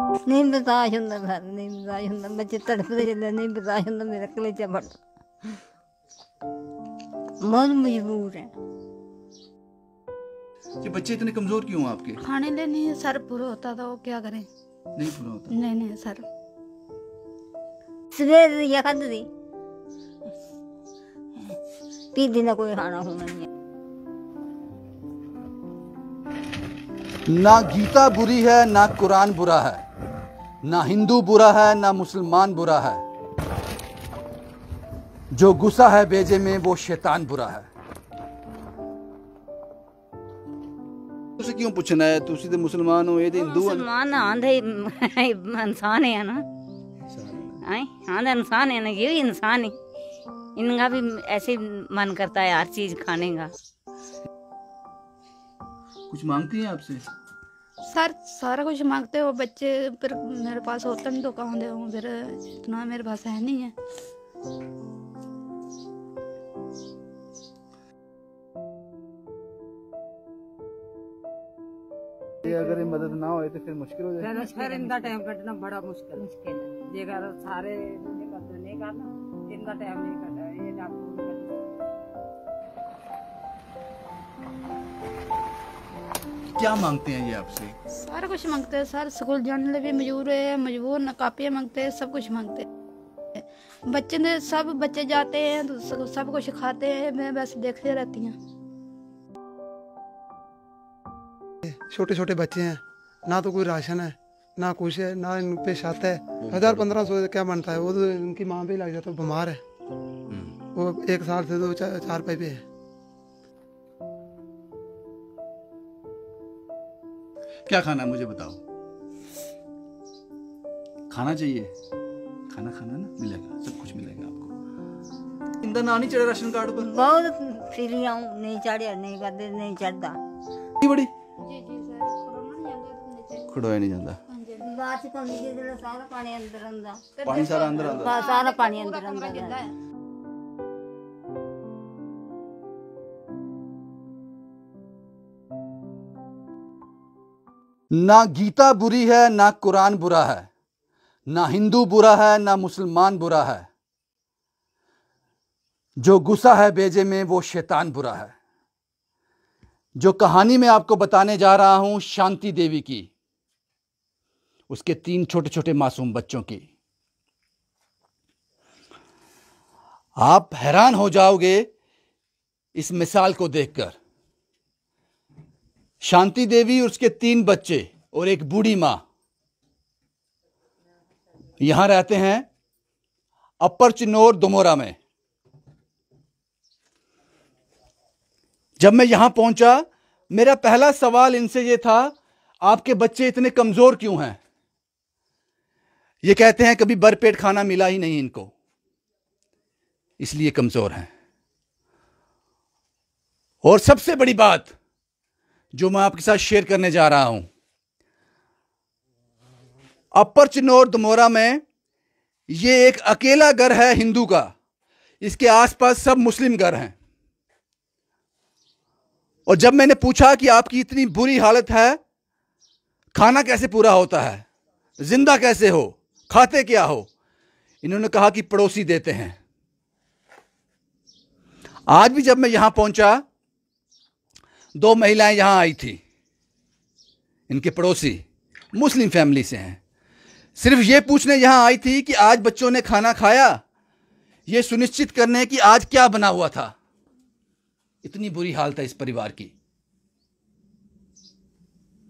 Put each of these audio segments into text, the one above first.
नहीं बर्दाश्त होंदा सर, नहीं बर्दाश्त होंदा, बच्चे तड़फदे जेल्लै नहीं बर्दाश्त होंदा, मेरा कलेजा फटदा। बहुत मजबूर है। ये बच्चे इतने कमजोर क्यों हैं आपके? खाने ले नहीं सर पूरा होता था, वो क्या करें। नहीं पूरा होता? नहीं नहीं सर। सवेर दिया खाद दी पीती ना कोई खाना होना नहीं है। ना गीता बुरी है, ना कुरान बुरा है, ना हिंदू बुरा है, ना मुसलमान बुरा है। जो गुस्सा है बेजे में वो शैतान बुरा है। तुझे क्यों पूछना है? तुसी तो मुसलमान हो, ये तो हिंदू है। मुसलमान आंधे इंसान है ना, आंधे इंसान है ना, ये भी इंसान है। इनका भी ऐसे मन करता है हर चीज खाने का। कुछ मांगती हैं आपसे? सर सारा कुछ मांगते हो बच्चे, फिर मेरे पास होता नहीं तो कहाँ दे, फिर इतना मेरे पास है नहीं है। अगर ये मदद ना हो तो फिर मुश्किल हो जाएगा। फिर इनका टाइम कटना बड़ा मुश्किल है। जेकर सारे मदद नहीं करना, इनका टाइम नहीं कटा, ये डॉक्टर क्या मांगते हैं ये आपसे? सारा कुछ मांगते हैं सर, स्कूल जाने लिए भी मजबूर न, कापियाँ मांगते हैं, सब कुछ मांगते हैं। बच्चे ने सब बच्चे जाते हैं तो सब कुछ खाते हैं, मैं बस देखते रहती हूँ। छोटे छोटे बच्चे हैं, ना तो कोई राशन है ना कुछ है, ना इन पे छत है। 1000-1500 क्या बनता है? वो तो उनकी माँ पे लग जाता है, बीमार है वो, 1 साल से तो 4 पे है। क्या खाना है मुझे बताओ? खाना चाहिए, खाना खाना ना मिलेगा, सब कुछ मिलेगा आपको। इंदा ना नहीं चढ़ा राशन कार्ड पर? बहुत फिरी आऊं, नहीं चढ़िया, नहीं करते, नहीं चढ़ता। बड़ी जी जी सर, खड़ोया नहीं जाता। बात करनी जिसले सारा पानी अंदर आंदा, पानी सारा अंदर आंदा। सारा पानी अंदर आंदा। ना गीता बुरी है, ना कुरान बुरा है, ना हिंदू बुरा है, ना मुसलमान बुरा है। जो गुस्सा है बेजे में वो शैतान बुरा है। जो कहानी मैं आपको बताने जा रहा हूं शांति देवी की, उसके 3 छोटे छोटे मासूम बच्चों की, आप हैरान हो जाओगे इस मिसाल को देखकर। शांति देवी, उसके 3 बच्चे और एक बूढ़ी मां यहां रहते हैं अपर चिन्नौर दोमोरा में। जब मैं यहां पहुंचा, मेरा पहला सवाल इनसे यह था, आपके बच्चे इतने कमजोर क्यों हैं? ये कहते हैं कभी भरपेट खाना मिला ही नहीं इनको, इसलिए कमजोर हैं। और सबसे बड़ी बात जो मैं आपके साथ शेयर करने जा रहा हूं, अपर चिन्नौर दोमोरा में ये एक अकेला घर है हिंदू का, इसके आसपास सब मुस्लिम घर हैं। और जब मैंने पूछा कि आपकी इतनी बुरी हालत है, खाना कैसे पूरा होता है, जिंदा कैसे हो, खाते क्या हो, इन्होंने कहा कि पड़ोसी देते हैं। आज भी जब मैं यहां पहुंचा, 2 महिलाएं यहां आई थी, इनके पड़ोसी मुस्लिम फैमिली से हैं। सिर्फ ये पूछने यहां आई थी कि आज बच्चों ने खाना खाया, ये सुनिश्चित करने कि आज क्या बना हुआ था। इतनी बुरी हालत है इस परिवार की।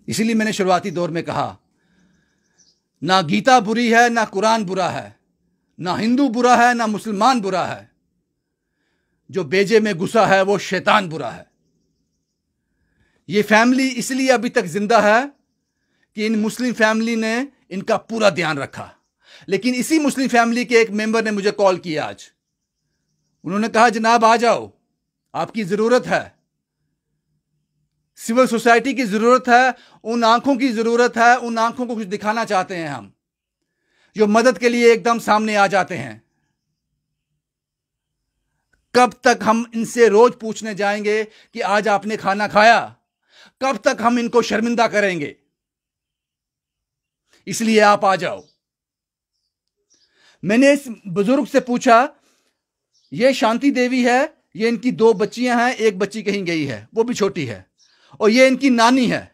इसीलिए मैंने शुरुआती दौर में कहा, ना गीता बुरी है, ना कुरान बुरा है, ना हिंदू बुरा है, ना मुसलमान बुरा है। जो बेजे में गुस्सा है वो शैतान बुरा है। ये फैमिली इसलिए अभी तक जिंदा है कि इन मुस्लिम फैमिली ने इनका पूरा ध्यान रखा। लेकिन इसी मुस्लिम फैमिली के एक मेंबर ने मुझे कॉल किया आज। उन्होंने कहा, जनाब आ जाओ, आपकी जरूरत है, सिविल सोसाइटी की जरूरत है, उन आंखों की जरूरत है, उन आंखों को कुछ दिखाना चाहते हैं हम, जो मदद के लिए एकदम सामने आ जाते हैं। कब तक हम इनसे रोज पूछने जाएंगे कि आज आपने खाना खाया? कब तक हम इनको शर्मिंदा करेंगे? इसलिए आप आ जाओ। मैंने इस बुजुर्ग से पूछा, ये शांति देवी है, ये इनकी 2 बच्चियां हैं, एक बच्ची कहीं गई है, वो भी छोटी है, और ये इनकी नानी है।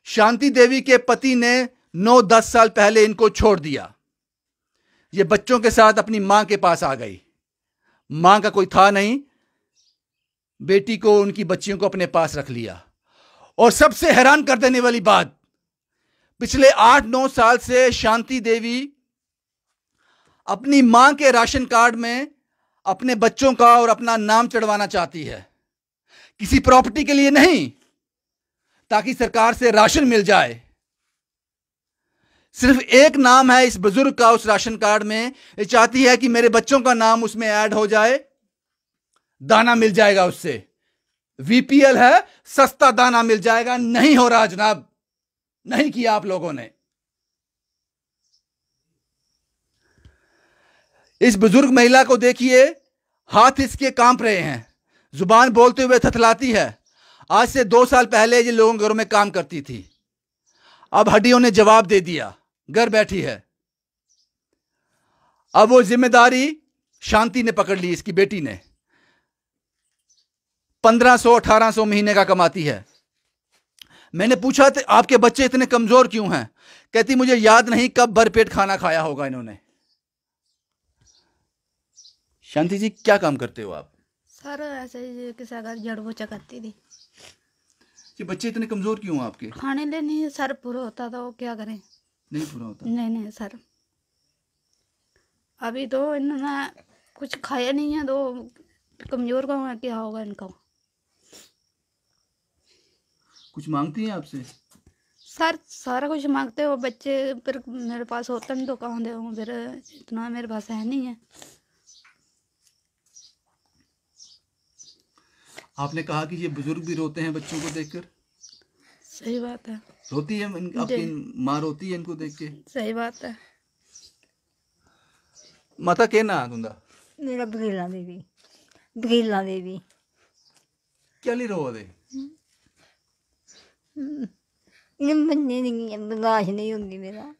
शांति देवी के पति ने 9-10 साल पहले इनको छोड़ दिया। ये बच्चों के साथ अपनी मां के पास आ गई। मां का कोई था नहीं, बेटी को, उनकी बच्चियों को अपने पास रख लिया। और सबसे हैरान कर देने वाली बात, पिछले 8-9 साल से शांति देवी अपनी मां के राशन कार्ड में अपने बच्चों का और अपना नाम चढ़वाना चाहती है, किसी प्रॉपर्टी के लिए नहीं, ताकि सरकार से राशन मिल जाए। सिर्फ एक नाम है इस बुजुर्ग का उस राशन कार्ड में, ये चाहती है कि मेरे बच्चों का नाम उसमें ऐड हो जाए, दाना मिल जाएगा उससे। वीपीएल है, सस्ता दाना मिल जाएगा। नहीं हो रहा जनाब, नहीं किया आप लोगों ने। इस बुजुर्ग महिला को देखिए, हाथ इसके कांप रहे हैं, जुबान बोलते हुए थथलाती है। आज से 2 साल पहले ये लोगों के घरों में काम करती थी, अब हड्डियों ने जवाब दे दिया, घर बैठी है। अब वो जिम्मेदारी शांति ने पकड़ ली, इसकी बेटी ने। 1500-1800 महीने का कमाती है। मैंने पूछा था, आपके बच्चे इतने कमजोर क्यों हैं? कहती मुझे याद नहीं कब भरपेट खाना खाया होगा इन्होंने। शांति जी, क्या काम करते हो आप? सर ऐसे ही किसी का झाड़ू पोछा करती थी। ये बच्चे इतने कमजोर क्यों हैं आपके? खाने ले नहीं सर पूरा होता था, वो क्या करें। नहीं पूरा होता? नहीं सर, अभी तो इन्होंने कुछ खाया नहीं है, तो कमजोर का क्या होगा इनका। कुछ मांगती हैं आपसे? सर सारा कुछ मांगते हो बच्चे, फिर मेरे पास होता नहीं तो कहाँ दे, फिर इतना मेरे पास है नहीं है। आपने कहा कि ये बुजुर्ग भी रोते हैं बच्चों को देखकर। सही बात है। रोती है आपकी माँ, रोती है इनको देख के? सही बात है। माता के ना तुंदा? मेरा बघीला देवी, बघीला देवी। क्या ली रो दे? इन बन्ने नहीं बर्दाश्त नहीं होंगी मेरा,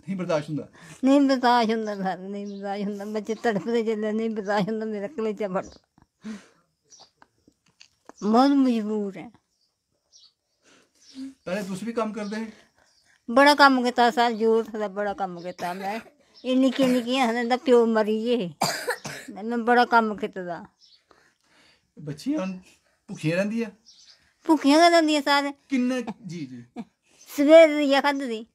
नहीं बर्दाश्त होता। नहीं बर्दाश्त होता सर, नहीं बर्दाश्त होता। बच्चे तड़पते चले, नहीं बर्दाश्त होता, मेरा कलेजा फटता। बहुत मजबूर है। पहले दूसरी काम कर दे। बड़ा काम किया सर, जोर था, बड़ा काम किया मैं। ये निक्की निक्कियां प्यो मरी जे, मैं बड़ा काम किया। बच्चियां भुखियां रहिंदी है? भुखियां गै रहिंदियां सारे। किन्ने? जी जी। सवेर दी खाधी,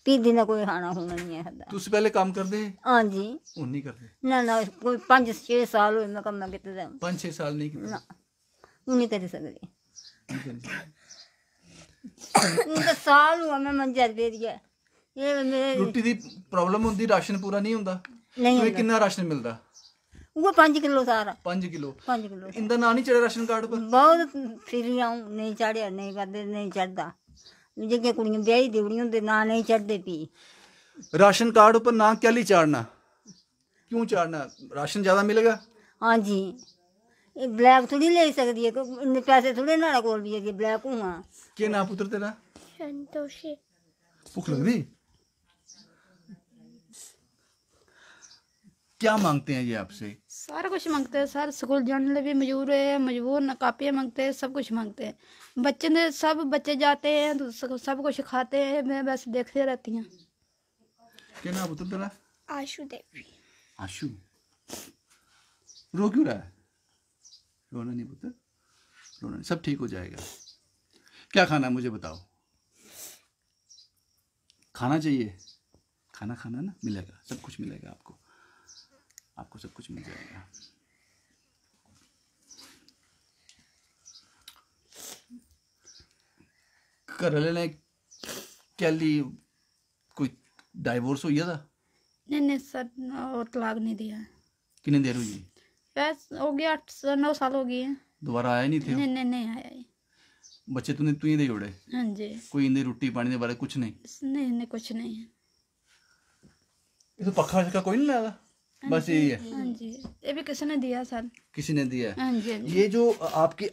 पीदी ना कोई खाना खूना नहीं है खादा। तुस पहले काम कर दे? हाँ जी। हुन नहीं करते? ना कोई 5-6 साल हुए मैं कम्मा कीते। 5-6 साल नहीं किते? ना हूं नहीं करी सकदी। हूं तो साल हुआ मैं मंजे ते पेदी है। ये मेरे रोटी दी प्रॉब्लम होंदी, राशन पूरा नहीं होंदा? नहीं तो होंदा। कितना राशन मिलदा? वो 5 किलो सारा। 5 किलो? 5 किलो इंदा ना नहीं चढ़े राशन कार्ड पर? बहुत फिरी आऊं, नहीं चढ़िया, नहीं करदे, नहीं चढ़दा। जेके कुड़ियां ब्याही देवड़ी होंदे ना नहीं चढ़दे पी। राशन कार्ड ऊपर ना क्या ली चाड़ना? क्यों चाड़ना? राशन ज्यादा मिलेगा? हाँ जी। ये ब्लैक थोड़ी ले सकदी है, इन्ने पैसे थोड़े ना कोल भी है कि ब्लैक हुआ। के ना पुत्र तेरा? संतोषी। भूख लग रही? क्या मांगते हैं ये आपसे? सारा कुछ मांगते हैं सर, स्कूल जाने लिए भी मजबूर न, कापियाँ मांगते हैं, सब कुछ मांगते हैं। बच्चे ने सब बच्चे जाते हैं तो सब कुछ खाते हैं, मैं बस देखते रहती हूँ। क्या नाम पुत्र तेरा? आशु देवी। आशु। रो क्यों रहा है? रोना नहीं पुत्र, रोना नहीं, सब ठीक हो जाएगा। क्या खाना है मुझे बताओ? खाना चाहिए? खाना खाना ना, मिलेगा, सब कुछ मिलेगा आपको, आपको सब कुछ मिल जाएगा। घर वाले ने क्या ली, कोई डाइवोर्स हुई था? नहीं सर, और तलाक नहीं दिया। कितनी देर हुई? बस हो गया 8-9 साल हो गए हैं। दोबारा आया नहीं थे? नहीं आया है। बच्चे तूने तू ही दे जोड़े? हाँ जी। कोई इंदे रोटी पानी दे बारे कुछ नहीं? नहीं कुछ नहीं है। ये तो पक्का शक्का कोई नहीं लाया? बस यही है। हाँ जी, ये भी किसी ने दिया सर। किसी ने दिया है। हाँ जी, हाँ जी। ये जो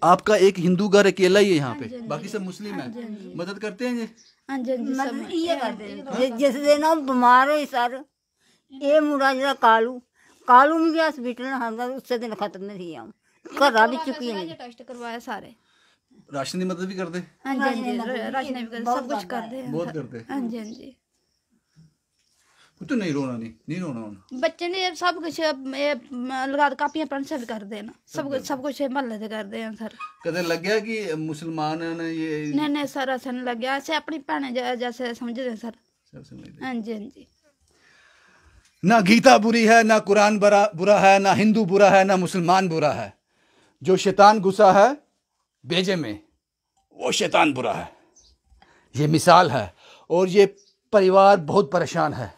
आपका एक हिंदू घर अकेला ही है यहाँ पे, बाकी सब मुस्लिम है। मदद करते हैं ये? हाँ जी, हाँ जी, सब मदद ये करते हैं जिस दिन हम बीमार होए सर, ये मुंडा जरा कालू में भी हॉस्पिटल हांदा उससे दिन खत्म नहीं थी हम घर भी चुकी नहीं। टेस्ट करवाया सारे। राशन की मदद भी करते? हाँ जी, हाँ जी, राशन भी करते, सब कुछ करते हैं। बहुत करते। हाँ जी, हाँ जी। तो नहीं रोना, नहीं रोना। बच्चे ने सब कुछ लगा कापियां पेंसिल कर देना, सब कुछ महल्ले से कर दे सर। कदे लग गया कि मुसलमान ने ये? नहीं सर, ऐसा नहीं लग गया, ऐसे अपनी भैन जैसे समझते सर। हाँ जी, हाँ जी। ना गीता बुरी है, ना कुरान बुरा है, ना हिंदू बुरा है, ना मुसलमान बुरा है। जो शैतान घुसा है बेजे में, वो शैतान बुरा है। ये मिसाल है। और ये परिवार बहुत परेशान है।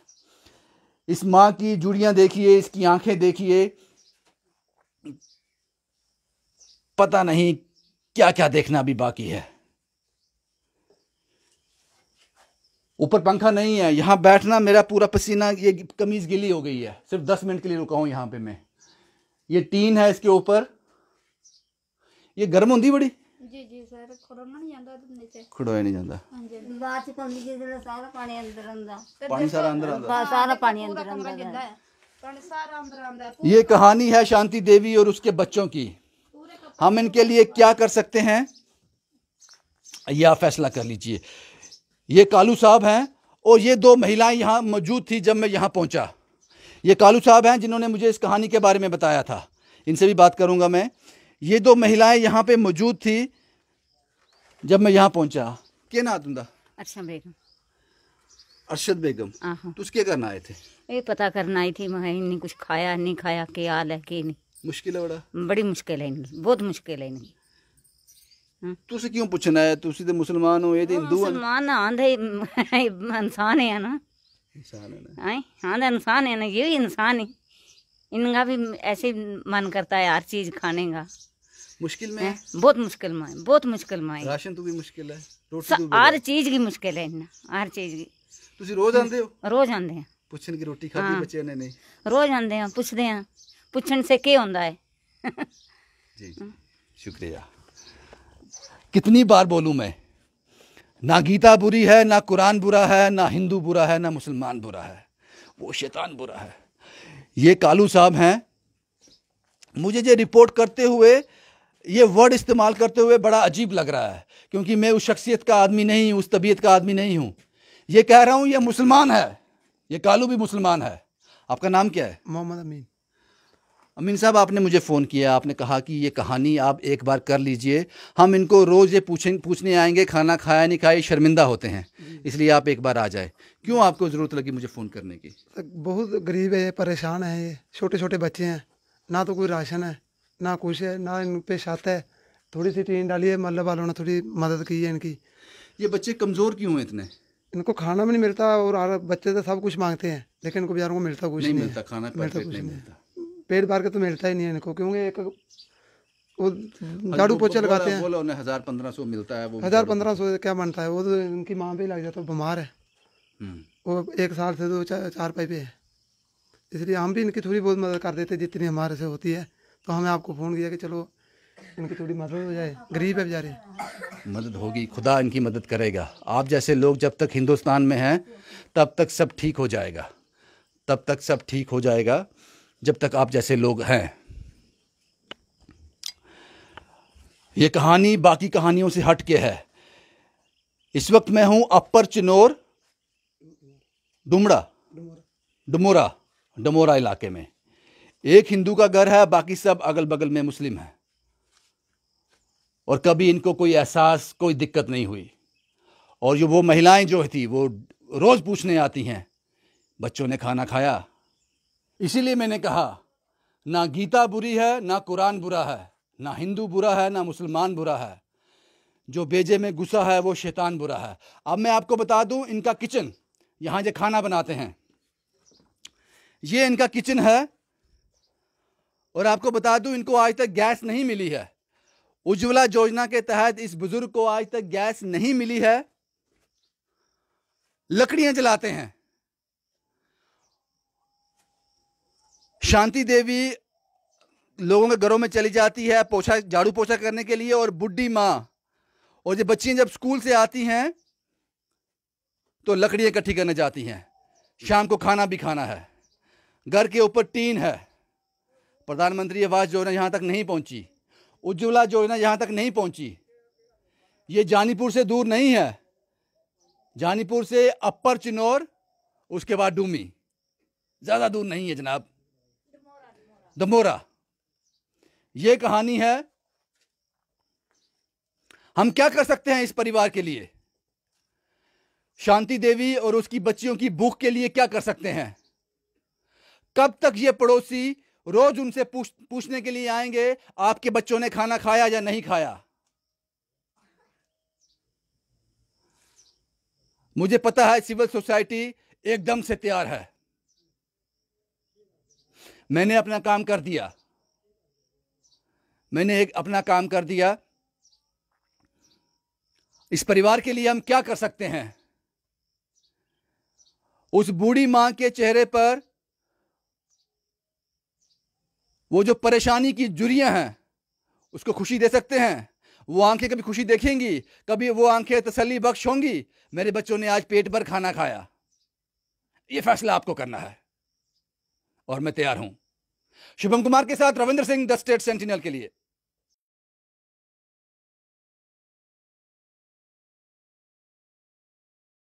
इस माँ की जुड़ियां देखिए, इसकी आंखें देखिए, पता नहीं क्या क्या देखना भी बाकी है। ऊपर पंखा नहीं है, यहां बैठना मेरा पूरा पसीना, ये कमीज गिली हो गई है। सिर्फ 10 मिनट के लिए रुका हूं यहां पे मैं। ये टीन है इसके ऊपर, ये गर्म होती बड़ी। जी जी सर, खड़ोना नहीं जाता नीचे, खड़ोया नहीं जाता। हाँ जी, बात से कम लीजिए, सारा पानी अंदर आंदा, पानी सारा अंदर आंदा। सारा पानी अंदर कमरा आंदा। गिरदा है, पानी सारा अंदर आंदा है। ये कहानी है शांति देवी और उसके बच्चों की। हम इनके लिए क्या कर सकते हैं, ये आप फैसला कर लीजिए। ये कालू साहब हैं और ये 2 महिलाएं यहाँ मौजूद थी जब मैं यहाँ पहुँचा। ये कालू साहब हैं जिन्होंने मुझे इस कहानी के बारे में बताया था। इनसे भी बात करूँगा मैं। ये 2 महिलाएं यहाँ पे मौजूद थी जब मैं यहाँ पहुँचा। क्या ना तुंदा? अच्छा बेगम, अरशद बेगम। आहो, तो क्या करना आए थे? ये पता करना आई थी, मैं इन्हें कुछ खाया नहीं खाया, क्या हाल है कि नहीं। मुश्किल है बड़ा। बड़ी मुश्किल है इनकी, बहुत मुश्किल है इनकी। तुसी क्यों पूछना है? तुसी तो मुसलमान हो, ये तो हिंदू है। मुसलमान आंधे इंसान है ना, इंसान है ना। आंधा इंसान है ना, ये भी इंसान है। इनका भी ऐसे ही मन करता है हर चीज खाने का। मुश्किल में है? बहुत मुश्किल में है, बहुत मुश्किल में है। राशन तो भी मुश्किल है, रोटी तो हर चीज की मुश्किल है इन्हें, हर चीज की। तुसी रोज आंदे हो? रोज आंदे हैं, पुछन की रोटी खाधी बच्चे ने? नहीं, रोज आंदे हैं, पूछते हैं। पूछने से क्या होता है? जी शुक्रिया। कितनी बार बोलूं मैं, ना गीता बुरी है, ना कुरान बुरा है, ना हिंदू बुरा है, ना मुसलमान बुरा है, वो शैतान बुरा है। ये कालू साहब हैं। मुझे ये रिपोर्ट करते हुए, ये वर्ड इस्तेमाल करते हुए बड़ा अजीब लग रहा है, क्योंकि मैं उस शख्सियत का आदमी नहीं हूँ, उस तबीयत का आदमी नहीं हूँ। ये कह रहा हूँ ये मुसलमान है, ये कालू भी मुसलमान है। आपका नाम क्या है? मोहम्मद अमीन। अमीन साहब, आपने मुझे फ़ोन किया, आपने कहा कि ये कहानी आप एक बार कर लीजिए, हम इनको रोज़ ये पूछने आएंगे खाना खाया नहीं खाया, शर्मिंदा होते हैं, इसलिए आप एक बार आ जाए। क्यों आपको ज़रूरत लगी मुझे फ़ोन करने की? बहुत गरीब है, परेशान है, ये छोटे छोटे बच्चे हैं, ना तो कोई राशन है, ना कुछ है, ना इन पे छत है। थोड़ी सी टीन डाली है, मतलब वालों ने थोड़ी मदद की है इनकी। ये बच्चे कमज़ोर क्यों हैं इतने? इनको खाना भी नहीं मिलता, और बच्चे तो सब कुछ मांगते हैं, लेकिन इनको बेचारों को मिलता कुछ नहीं नहीं मिलता, खाना मिलता कुछ कुछ नहीं नहीं। मिलता। पेट भर के तो मिलता ही नहीं है इनको, क्योंकि एक वो झाड़ू पोछा लगाते हैं, बोला उन्हें 1000-1500 मिलता है, वो 1000-1500 क्या बनता है, वो तो इनकी माँ पे ही लग जाता है, बीमार है वो, 1 साल से 2-4 पाई पे है। इसलिए हम भी इनकी थोड़ी बहुत मदद कर देते जितनी हमारे से होती है। तो हमें आपको फ़ोन किया कि चलो इनकी थोड़ी मदद हो जाए, गरीब है बेचारे। मदद होगी, खुदा इनकी मदद करेगा। आप जैसे लोग जब तक हिंदुस्तान में हैं तब तक सब ठीक हो जाएगा, तब तक सब ठीक हो जाएगा, जब तक आप जैसे लोग हैं। ये कहानी बाकी कहानियों से हट के है। इस वक्त मैं हूं अपर चिनोर डमोरा इलाके में। एक हिंदू का घर है, बाकी सब अगल बगल में मुस्लिम हैं, और कभी इनको कोई एहसास, कोई दिक्कत नहीं हुई। और जो वो महिलाएं जो थी वो रोज पूछने आती हैं बच्चों ने खाना खाया। इसीलिए मैंने कहा ना गीता बुरी है, ना कुरान बुरा है, ना हिंदू बुरा है, ना मुसलमान बुरा है। जो बेजे में घुसा है वो शैतान बुरा है। अब मैं आपको बता दूं, इनका किचन, यहाँ जो खाना बनाते हैं, ये इनका किचन है। और आपको बता दूं, इनको आज तक गैस नहीं मिली है। उज्ज्वला योजना के तहत इस बुजुर्ग को आज तक गैस नहीं मिली है। लकड़ियां जलाते हैं। शांति देवी लोगों के घरों में चली जाती है पोछा झाड़ू पोछा करने के लिए, और बुढ़ी माँ और ये बच्चियां जब स्कूल से आती हैं तो लकड़ियां इकट्ठी करने जाती हैं। शाम को खाना भी खाना है। घर के ऊपर टीन है। प्रधानमंत्री आवास योजना यहां तक नहीं पहुंची, उज्ज्वला योजना यहां तक नहीं पहुंची। ये जानीपुर से दूर नहीं है, जानीपुर से अपर चिनौर, उसके बाद डूमी, ज्यादा दूर नहीं है जनाब, दमोरा। ये कहानी है। हम क्या कर सकते हैं इस परिवार के लिए? शांति देवी और उसकी बच्चियों की भूख के लिए क्या कर सकते हैं? कब तक ये पड़ोसी रोज उनसे पूछने के लिए आएंगे आपके बच्चों ने खाना खाया या नहीं खाया? मुझे पता है सिविल सोसाइटी एकदम से तैयार है। मैंने अपना काम कर दिया, अपना काम कर दिया। इस परिवार के लिए हम क्या कर सकते हैं? उस बूढ़ी मां के चेहरे पर वो जो परेशानी की जुरियां हैं उसको खुशी दे सकते हैं। वो आंखें कभी खुशी देखेंगी, कभी वो आंखें तसल्ली बख्श होंगी, मेरे बच्चों ने आज पेट भर खाना खाया। ये फैसला आपको करना है और मैं तैयार हूं। शुभम कुमार के साथ Ravindra Singh, the state sentinel के लिए।